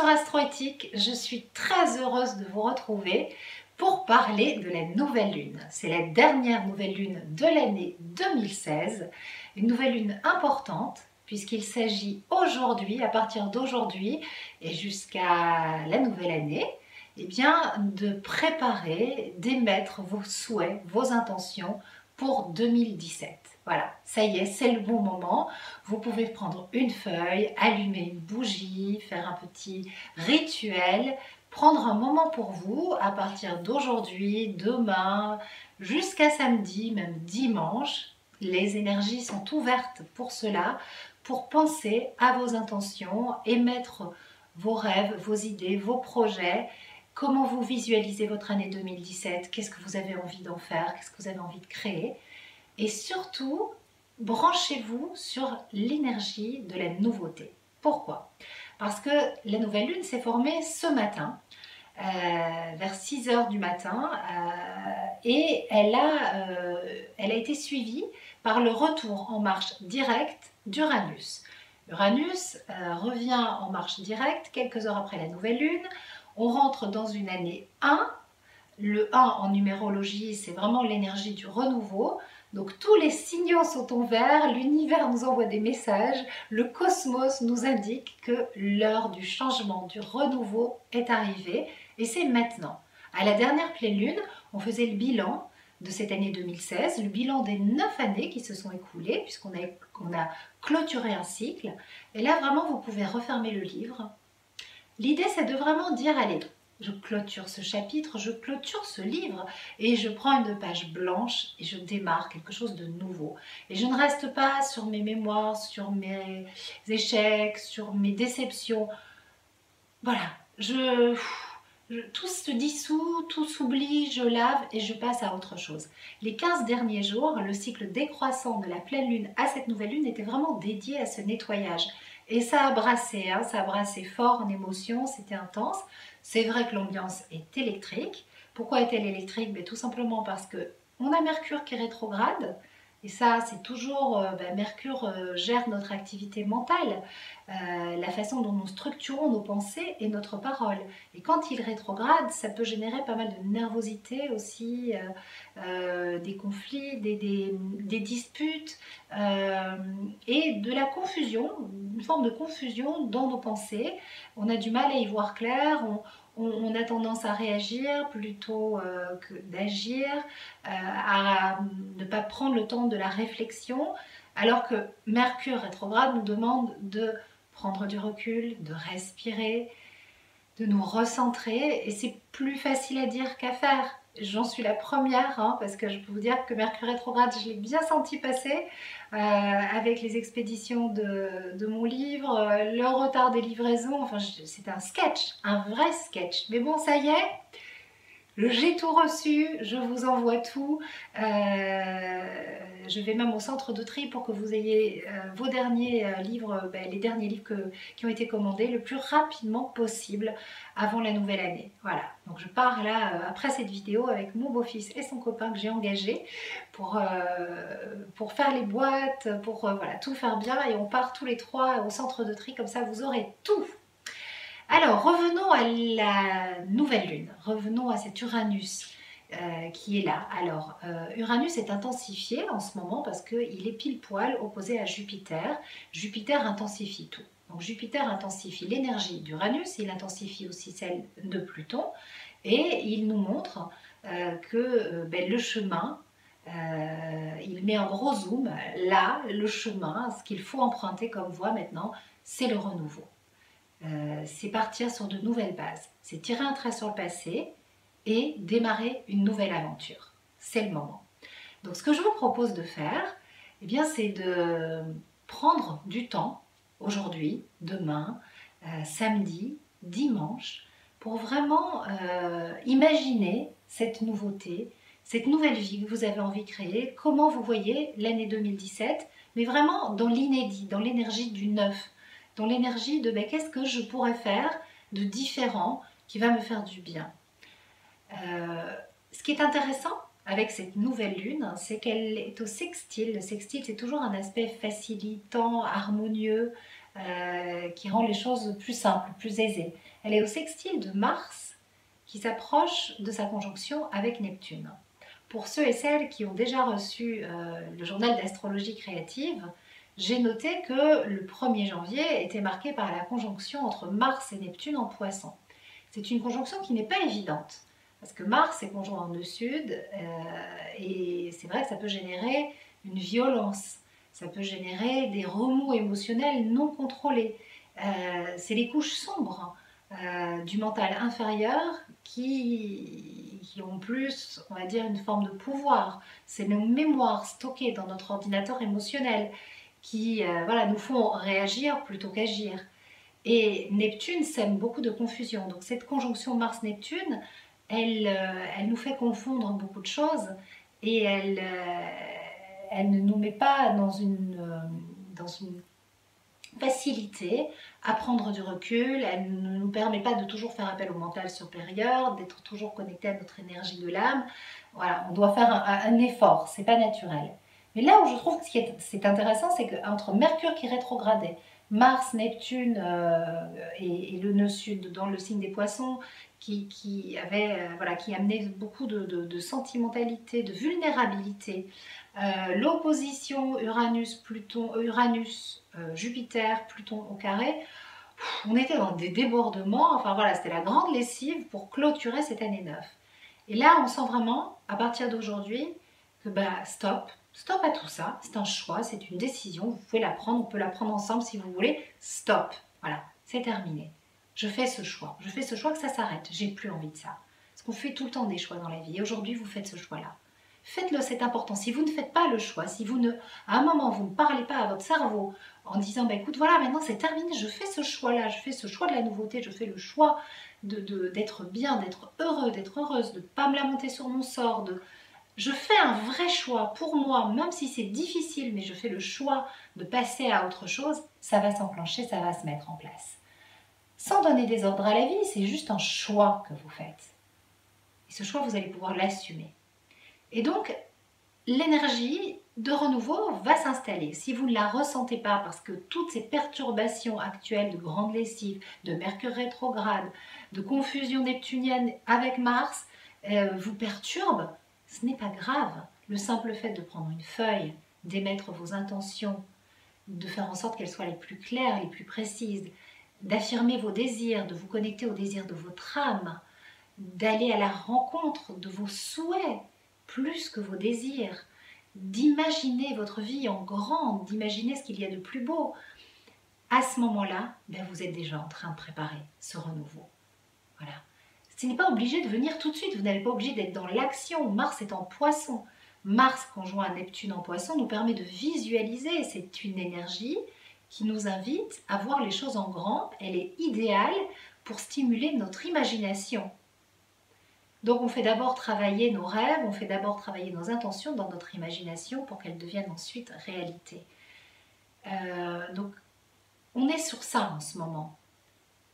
sur Astroéthique, je suis très heureuse de vous retrouver pour parler de la nouvelle lune. C'est la dernière nouvelle lune de l'année 2016, une nouvelle lune importante puisqu'il s'agit aujourd'hui, à partir d'aujourd'hui et jusqu'à la nouvelle année, eh bien, de préparer, d'émettre vos souhaits, vos intentions pour 2017. Voilà, ça y est, c'est le bon moment. Vous pouvez prendre une feuille, allumer une bougie, faire un petit rituel, prendre un moment pour vous à partir d'aujourd'hui, demain, jusqu'à samedi, même dimanche. Les énergies sont ouvertes pour cela, pour penser à vos intentions, émettre vos rêves, vos idées, vos projets. Comment vous visualisez votre année 2017? Qu'est-ce que vous avez envie d'en faire? Qu'est-ce que vous avez envie de créer? Et surtout, branchez-vous sur l'énergie de la nouveauté. Pourquoi? Parce que la nouvelle lune s'est formée ce matin, vers 6 heures du matin, et elle a été suivie par le retour en marche directe d'Uranus. Uranus revient en marche directe quelques heures après la nouvelle lune. On rentre dans une année 1. Le 1 en numérologie, c'est vraiment l'énergie du renouveau. Donc tous les signaux sont en vert, l'univers nous envoie des messages, le cosmos nous indique que l'heure du changement, du renouveau est arrivée et c'est maintenant. À la dernière pleine lune, on faisait le bilan de cette année 2016, le bilan des 9 années qui se sont écoulées puisqu'on a clôturé un cycle. Et là vraiment vous pouvez refermer le livre. L'idée c'est de vraiment dire allez, je clôture ce chapitre, je clôture ce livre et je prends une page blanche et je démarre quelque chose de nouveau. Et je ne reste pas sur mes mémoires, sur mes échecs, sur mes déceptions. Voilà, tout se dissout, tout s'oublie, je lave et je passe à autre chose. Les 15 derniers jours, le cycle décroissant de la pleine lune à cette nouvelle lune était vraiment dédié à ce nettoyage. Et ça a brassé, ça a brassé fort en émotion, c'était intense. C'est vrai que l'ambiance est électrique. Pourquoi est-elle électrique? Tout simplement parce qu'on a Mercure qui est rétrograde. Et ça, c'est toujours, Mercure gère notre activité mentale, la façon dont nous structurons nos pensées et notre parole. Et quand il rétrograde, ça peut générer pas mal de nervosité aussi, des conflits, des disputes et de la confusion, une forme de confusion dans nos pensées. On a du mal à y voir clair, on a tendance à réagir plutôt que d'agir, à ne pas prendre le temps de la réflexion, alors que Mercure rétrograde nous demande de prendre du recul, de respirer, de nous recentrer, et c'est plus facile à dire qu'à faire. J'en suis la première, parce que je peux vous dire que Mercure rétrograde, je l'ai bien senti passer avec les expéditions de mon livre, le retard des livraisons, enfin c'est un sketch, un vrai sketch. Mais bon, ça y est, j'ai tout reçu, je vous envoie tout. Je vais même au centre de tri pour que vous ayez vos derniers livres, les derniers livres qui ont été commandés le plus rapidement possible avant la nouvelle année. Voilà, donc je pars là après cette vidéo avec mon beau-fils et son copain que j'ai engagé pour faire les boîtes, pour voilà, tout faire bien, et on part tous les trois au centre de tri, comme ça vous aurez tout. Alors, revenons à la nouvelle lune, revenons à cet Uranus qui est là. Alors, Uranus est intensifié en ce moment parce qu'il est pile poil opposé à Jupiter. Jupiter intensifie tout. Donc, Jupiter intensifie l'énergie d'Uranus, il intensifie aussi celle de Pluton, et il nous montre que le chemin, il met un gros zoom, là, le chemin, ce qu'il faut emprunter comme voie maintenant, c'est le renouveau. C'est partir sur de nouvelles bases, c'est tirer un trait sur le passé et démarrer une nouvelle aventure. C'est le moment. Donc ce que je vous propose de faire, c'est de prendre du temps aujourd'hui, demain, samedi, dimanche, pour vraiment imaginer cette nouveauté, cette nouvelle vie que vous avez envie de créer, comment vous voyez l'année 2017, mais vraiment dans l'inédit, dans l'énergie du neuf, dans l'énergie de qu'est-ce que je pourrais faire de différent qui va me faire du bien. Ce qui est intéressant avec cette nouvelle lune, c'est qu'elle est au sextile. Le sextile, c'est toujours un aspect facilitant, harmonieux, qui rend les choses plus simples, plus aisées. Elle est au sextile de Mars, qui s'approche de sa conjonction avec Neptune. Pour ceux et celles qui ont déjà reçu le journal d'astrologie créative, j'ai noté que le 1er janvier était marqué par la conjonction entre Mars et Neptune en Poisson. C'est une conjonction qui n'est pas évidente, parce que Mars est conjoint en nœud-sud, et c'est vrai que ça peut générer une violence, ça peut générer des remous émotionnels non contrôlés. C'est les couches sombres du mental inférieur qui ont plus, on va dire, une forme de pouvoir. C'est nos mémoires stockées dans notre ordinateur émotionnel qui voilà, nous font réagir plutôt qu'agir. Et Neptune sème beaucoup de confusion. Donc cette conjonction Mars-Neptune, elle nous fait confondre beaucoup de choses et elle ne nous met pas dans une facilité à prendre du recul, elle ne nous permet pas de toujours faire appel au mental supérieur, d'être toujours connecté à notre énergie de l'âme. Voilà, on doit faire un effort, c'est pas naturel. Mais là où je trouve que c'est intéressant, c'est qu'entre Mercure qui rétrogradait, Mars, Neptune et le nœud sud dans le signe des Poissons, qui amenait beaucoup de sentimentalité, de vulnérabilité, l'opposition Jupiter, Pluton au carré, on était dans des débordements, enfin voilà, c'était la grande lessive pour clôturer cette année 9. Et là, on sent vraiment, à partir d'aujourd'hui, que stop à tout ça, c'est un choix, c'est une décision, vous pouvez la prendre, on peut la prendre ensemble si vous voulez, stop, voilà, c'est terminé. Je fais ce choix que ça s'arrête, j'ai plus envie de ça. Parce qu'on fait tout le temps des choix dans la vie, et aujourd'hui vous faites ce choix-là. Faites-le, c'est important. Si vous ne faites pas le choix, si à un moment vous ne parlez pas à votre cerveau en disant écoute, voilà, maintenant c'est terminé, je fais ce choix-là, je fais ce choix de la nouveauté, je fais le choix d'être bien, d'être heureux, d'être heureuse, de ne pas me lamenter sur mon sort, je fais un vrai choix pour moi, même si c'est difficile, mais je fais le choix de passer à autre chose, ça va s'enclencher, ça va se mettre en place. Sans donner des ordres à la vie, c'est juste un choix que vous faites. Et ce choix, vous allez pouvoir l'assumer. Et donc, l'énergie de renouveau va s'installer. Si vous ne la ressentez pas, parce que toutes ces perturbations actuelles de grande lessive, de Mercure rétrograde, de confusion neptunienne avec Mars, vous perturbent, ce n'est pas grave. Le simple fait de prendre une feuille, d'émettre vos intentions, de faire en sorte qu'elles soient les plus claires, les plus précises, d'affirmer vos désirs, de vous connecter aux désirs de votre âme, d'aller à la rencontre de vos souhaits, plus que vos désirs, d'imaginer votre vie en grande, d'imaginer ce qu'il y a de plus beau. À ce moment-là, vous êtes déjà en train de préparer ce renouveau. Voilà. Ce n'est pas obligé de venir tout de suite, vous n'êtes pas obligé d'être dans l'action. Mars est en Poisson. Mars conjoint à Neptune en Poisson nous permet de visualiser. C'est une énergie qui nous invite à voir les choses en grand. Elle est idéale pour stimuler notre imagination. Donc on fait d'abord travailler nos rêves, on fait d'abord travailler nos intentions dans notre imagination pour qu'elles deviennent ensuite réalité. Donc on est sur ça en ce moment.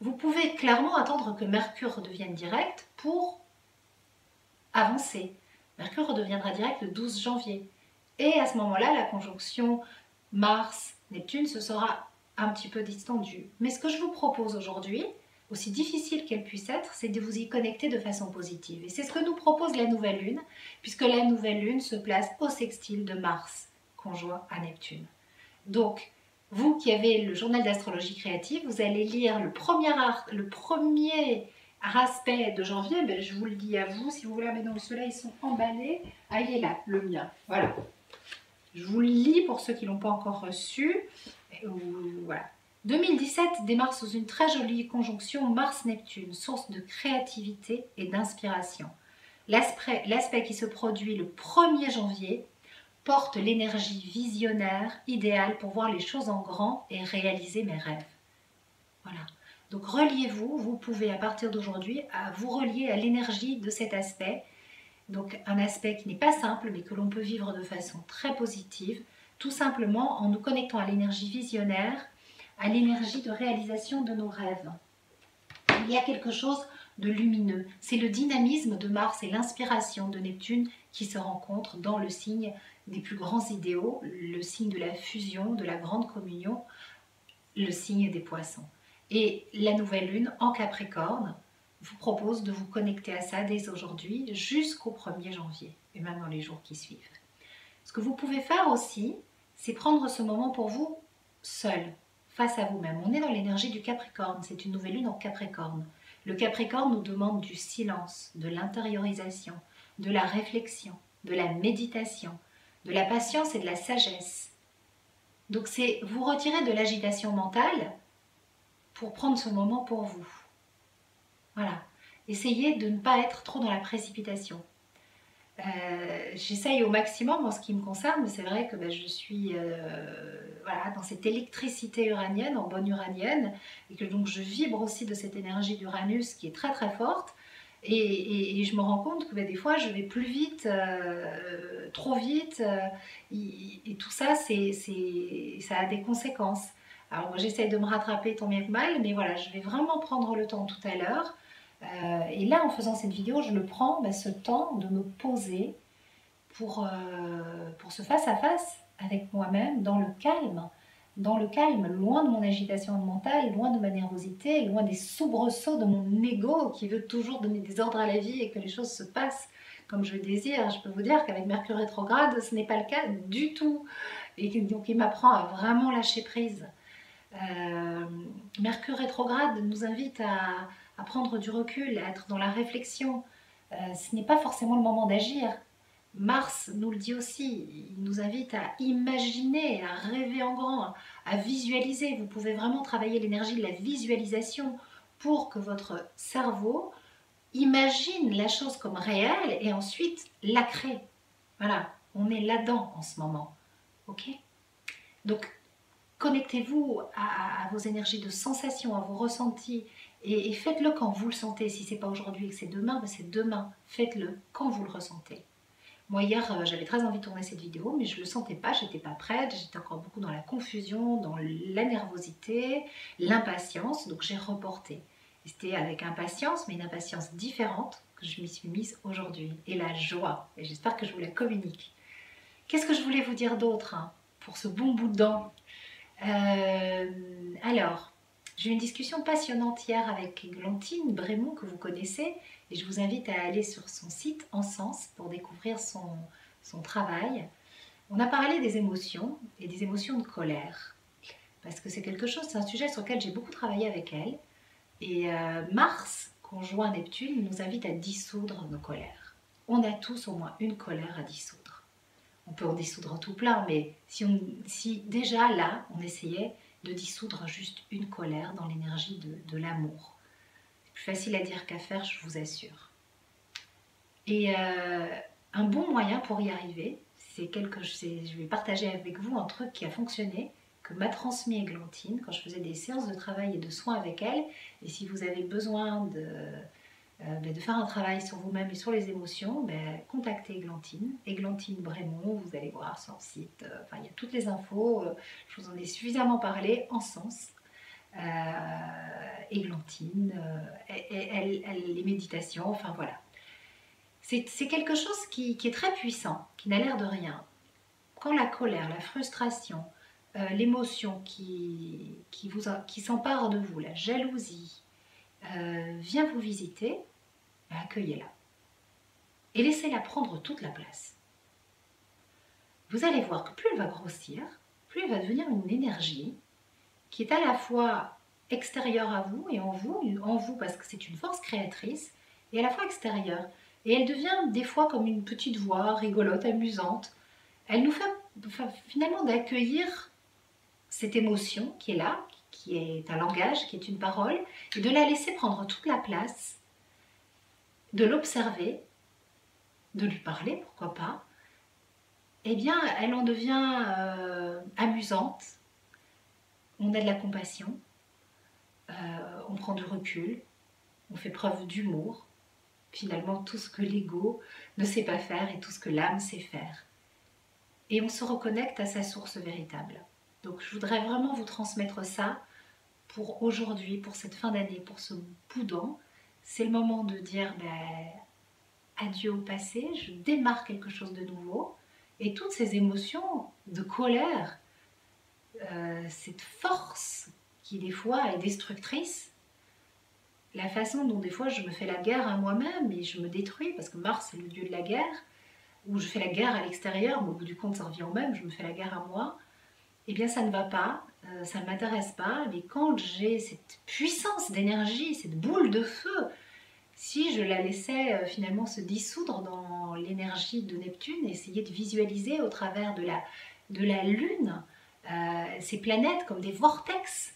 Vous pouvez clairement attendre que Mercure redevienne direct pour avancer. Mercure redeviendra direct le 12 janvier. Et à ce moment-là, la conjonction Mars-Neptune se sera un petit peu distendue. Mais ce que je vous propose aujourd'hui, aussi difficile qu'elle puisse être, c'est de vous y connecter de façon positive. Et c'est ce que nous propose la nouvelle lune, puisque la nouvelle lune se place au sextile de Mars, conjoint à Neptune. Donc, vous qui avez le journal d'astrologie créative, vous allez lire le premier aspect de janvier. Je vous le dis à vous, si vous voulez, mais non, ceux-là, ils sont emballés. Ah, il est là, le mien. Voilà. Je vous le lis pour ceux qui ne l'ont pas encore reçu. Voilà. 2017 démarre sous une très jolie conjonction Mars-Neptune, source de créativité et d'inspiration. L'aspect qui se produit le 1er janvier porte l'énergie visionnaire idéale pour voir les choses en grand et réaliser mes rêves. Voilà. Donc reliez-vous, vous pouvez à partir d'aujourd'hui vous relier à l'énergie de cet aspect. Donc un aspect qui n'est pas simple mais que l'on peut vivre de façon très positive, tout simplement en nous connectant à l'énergie visionnaire, à l'énergie de réalisation de nos rêves. Il y a quelque chose de lumineux. C'est le dynamisme de Mars et l'inspiration de Neptune qui se rencontrent dans le signe des plus grands idéaux, le signe de la fusion, de la grande communion, le signe des poissons. Et la nouvelle lune en Capricorne vous propose de vous connecter à ça dès aujourd'hui jusqu'au 1er janvier et même dans les jours qui suivent. Ce que vous pouvez faire aussi, c'est prendre ce moment pour vous seul, face à vous-même. On est dans l'énergie du Capricorne, c'est une nouvelle lune en Capricorne. Le Capricorne nous demande du silence, de l'intériorisation, de la réflexion, de la méditation, de la patience et de la sagesse. Donc c'est vous retirer de l'agitation mentale pour prendre ce moment pour vous. Voilà. Essayez de ne pas être trop dans la précipitation. J'essaye au maximum en ce qui me concerne, c'est vrai que je suis voilà, dans cette électricité uranienne, en bonne uranienne, et que donc je vibre aussi de cette énergie d'Uranus qui est très très forte, et je me rends compte que des fois je vais plus vite, trop vite, et tout ça, ça a des conséquences. Alors moi j'essaye de me rattraper tant bien que mal, mais voilà, je vais vraiment prendre le temps tout à l'heure. Et là, en faisant cette vidéo, je le prends, ce temps de me poser pour ce face-à-face avec moi-même, dans le calme, loin de mon agitation mentale, loin de ma nervosité, loin des soubresauts de mon ego qui veut toujours donner des ordres à la vie et que les choses se passent comme je le désire. Je peux vous dire qu'avec Mercure rétrograde, ce n'est pas le cas du tout. Et donc, il m'apprend à vraiment lâcher prise. Mercure rétrograde nous invite à prendre du recul, à être dans la réflexion. Ce n'est pas forcément le moment d'agir. Mars nous le dit aussi, il nous invite à imaginer, à rêver en grand, à visualiser. Vous pouvez vraiment travailler l'énergie de la visualisation pour que votre cerveau imagine la chose comme réelle et ensuite la crée. Voilà, on est là-dedans en ce moment. Ok ? Donc, connectez-vous à vos énergies de sensation, à vos ressentis, et faites-le quand vous le sentez. Si c'est pas aujourd'hui et que c'est demain, c'est demain. Faites-le quand vous le ressentez. Moi hier, j'avais très envie de tourner cette vidéo, mais je le sentais pas, j'étais pas prête, j'étais encore beaucoup dans la confusion, dans la nervosité, l'impatience, donc j'ai reporté. C'était avec impatience, mais une impatience différente que je m'y suis mise aujourd'hui. Et la joie, et j'espère que je vous la communique. Qu'est-ce que je voulais vous dire d'autre pour ce bon bout de dent? Alors, j'ai eu une discussion passionnante hier avec Glantine Brémond, que vous connaissez, et je vous invite à aller sur son site Encens pour découvrir son travail. On a parlé des émotions et des émotions de colère, parce que c'est quelque chose, c'est un sujet sur lequel j'ai beaucoup travaillé avec elle, et Mars, conjoint Neptune, nous invite à dissoudre nos colères. On a tous au moins une colère à dissoudre. On peut en dissoudre tout plein, mais si déjà là, on essayait de dissoudre juste une colère dans l'énergie de l'amour. C'est plus facile à dire qu'à faire, je vous assure. Et un bon moyen pour y arriver, je vais partager avec vous un truc qui a fonctionné, que m'a transmis Églantine quand je faisais des séances de travail et de soins avec elle. Et si vous avez besoin de faire un travail sur vous-même et sur les émotions, contactez Églantine Brémond, vous allez voir son site, il y a toutes les infos, je vous en ai suffisamment parlé, Encens, Églantine, les méditations, enfin voilà. C'est quelque chose qui est très puissant, qui n'a l'air de rien. Quand la colère, la frustration, l'émotion qui s'empare de vous, la jalousie, vient vous visiter, accueillez-la. Et laissez-la prendre toute la place. Vous allez voir que plus elle va grossir, plus elle va devenir une énergie qui est à la fois extérieure à vous et en vous parce que c'est une force créatrice, et à la fois extérieure. Et elle devient des fois comme une petite voix rigolote, amusante. Elle nous fait finalement d'accueillir cette émotion qui est là, qui est un langage, qui est une parole, et de la laisser prendre toute la place, de l'observer, de lui parler, pourquoi pas. Eh bien, elle en devient amusante, on a de la compassion, on prend du recul, on fait preuve d'humour, finalement tout ce que l'ego ne sait pas faire et tout ce que l'âme sait faire. Et on se reconnecte à sa source véritable. Donc je voudrais vraiment vous transmettre ça pour aujourd'hui, pour cette fin d'année, pour ce bout d'an. C'est le moment de dire adieu au passé, je démarre quelque chose de nouveau. Et toutes ces émotions de colère, cette force qui des fois est destructrice. La façon dont des fois je me fais la guerre à moi-même et je me détruis, parce que Mars c'est le dieu de la guerre, ou je fais la guerre à l'extérieur, mais au bout du compte ça revient au même, je me fais la guerre à moi, eh bien ça ne va pas, ça ne m'intéresse pas, mais quand j'ai cette puissance d'énergie, cette boule de feu, si je la laissais finalement se dissoudre dans l'énergie de Neptune, essayer de visualiser au travers de la Lune, ces planètes comme des vortex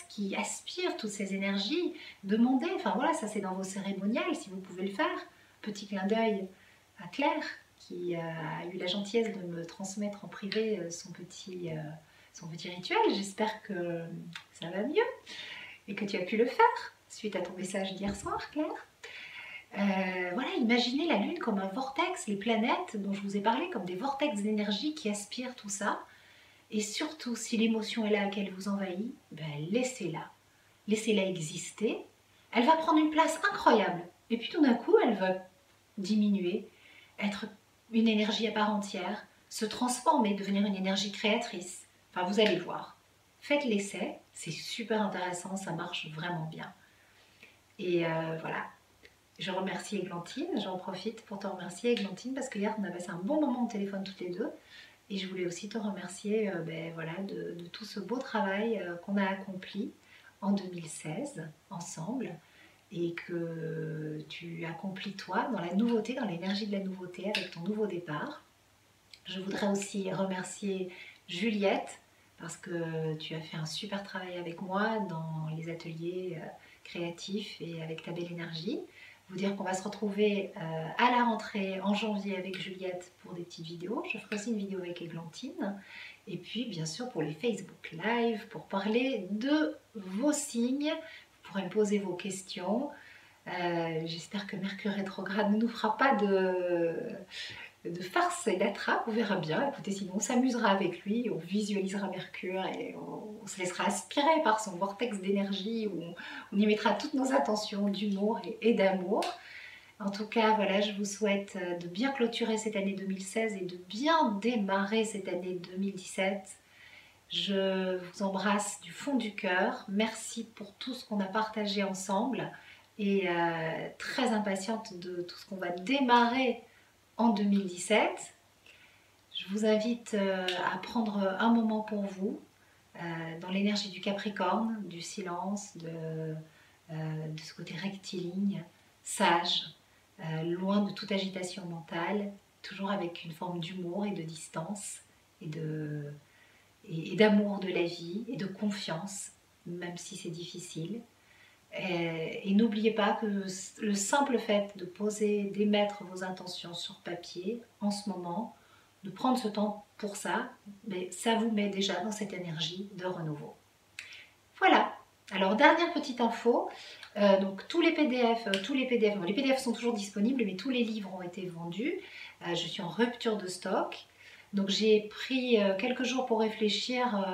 qui aspirent toutes ces énergies, demander, enfin voilà, ça c'est dans vos cérémoniales, si vous pouvez le faire. Petit clin d'œil à Claire, qui a eu la gentillesse de me transmettre en privé son petit rituel. J'espère que ça va mieux et que tu as pu le faire suite à ton message d'hier soir, Claire. Voilà, imaginez la Lune comme un vortex, les planètes dont je vous ai parlé comme des vortex d'énergie qui aspirent tout ça. Et surtout, si l'émotion est là, qu'elle vous envahit, ben laissez-la. Laissez-la exister. Elle va prendre une place incroyable. Et puis tout d'un coup, elle va diminuer, être une énergie à part entière, se transformer, devenir une énergie créatrice. Enfin, vous allez voir. Faites l'essai, c'est super intéressant, ça marche vraiment bien. Et voilà. Je remercie Églantine, j'en profite pour te remercier Églantine, parce que hier on a passé un bon moment au téléphone toutes les deux. Et je voulais aussi te remercier voilà, de tout ce beau travail qu'on a accompli en 2016 ensemble et que tu accomplis toi dans la nouveauté, dans l'énergie de la nouveauté avec ton nouveau départ. Je voudrais aussi remercier Juliette parce que tu as fait un super travail avec moi dans les ateliers créatifs et avec ta belle énergie. Vous dire qu'on va se retrouver à la rentrée en janvier avec Juliette pour des petites vidéos. Je ferai aussi une vidéo avec Églantine. Et puis bien sûr pour les Facebook Live, pour parler de vos signes. Vous pourrez me poser vos questions. J'espère que Mercure rétrograde ne nous fera pas de farce et d'attrape, on verra bien. Écoutez, sinon on s'amusera avec lui, on visualisera Mercure et on se laissera aspirer par son vortex d'énergie où on y mettra toutes nos attentions d'humour et d'amour. En tout cas, voilà, je vous souhaite de bien clôturer cette année 2016 et de bien démarrer cette année 2017. Je vous embrasse du fond du cœur. Merci pour tout ce qu'on a partagé ensemble et très impatiente de tout ce qu'on va démarrer en 2017. Je vous invite à prendre un moment pour vous, dans l'énergie du Capricorne, du silence, de ce côté rectiligne, sage, loin de toute agitation mentale, toujours avec une forme d'humour et de distance et d'amour de la vie et de confiance, même si c'est difficile. Et n'oubliez pas que le simple fait de poser, d'émettre vos intentions sur papier en ce moment, de prendre ce temps pour ça, mais ça vous met déjà dans cette énergie de renouveau. Voilà. Alors dernière petite info, donc tous les PDF, bon, les PDF sont toujours disponibles, mais tous les livres ont été vendus. Je suis en rupture de stock. Donc j'ai pris quelques jours pour réfléchir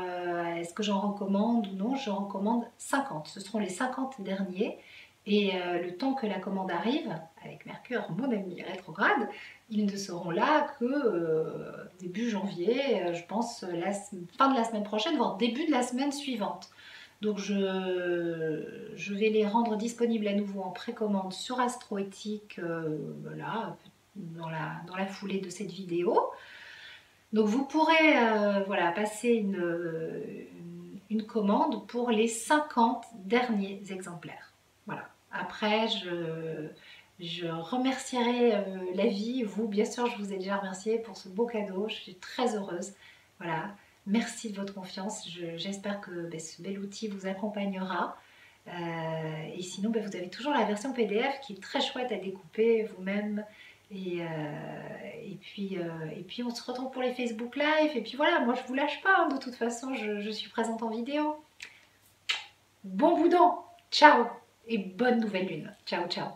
est-ce que j'en recommande ou non. Je recommande 50. Ce seront les 50 derniers. Et le temps que la commande arrive, avec Mercure, mon ami rétrograde, ils ne seront là que début janvier, je pense fin de la semaine prochaine, voire début de la semaine suivante. Donc je vais les rendre disponibles à nouveau en précommande sur Astroéthique, voilà, dans la foulée de cette vidéo. Donc vous pourrez voilà, passer une commande pour les 50 derniers exemplaires. Voilà. Après, je remercierai la vie, vous, bien sûr, je vous ai déjà remercié pour ce beau cadeau. Je suis très heureuse. Voilà. Merci de votre confiance. J'espère que ce bel outil vous accompagnera. Et sinon, vous avez toujours la version PDF qui est très chouette à découper vous-même. Et puis on se retrouve pour les Facebook Live. Et puis voilà, moi je vous lâche pas. De toute façon, je suis présente en vidéo. Bon boudin. Ciao et bonne nouvelle lune. Ciao, ciao.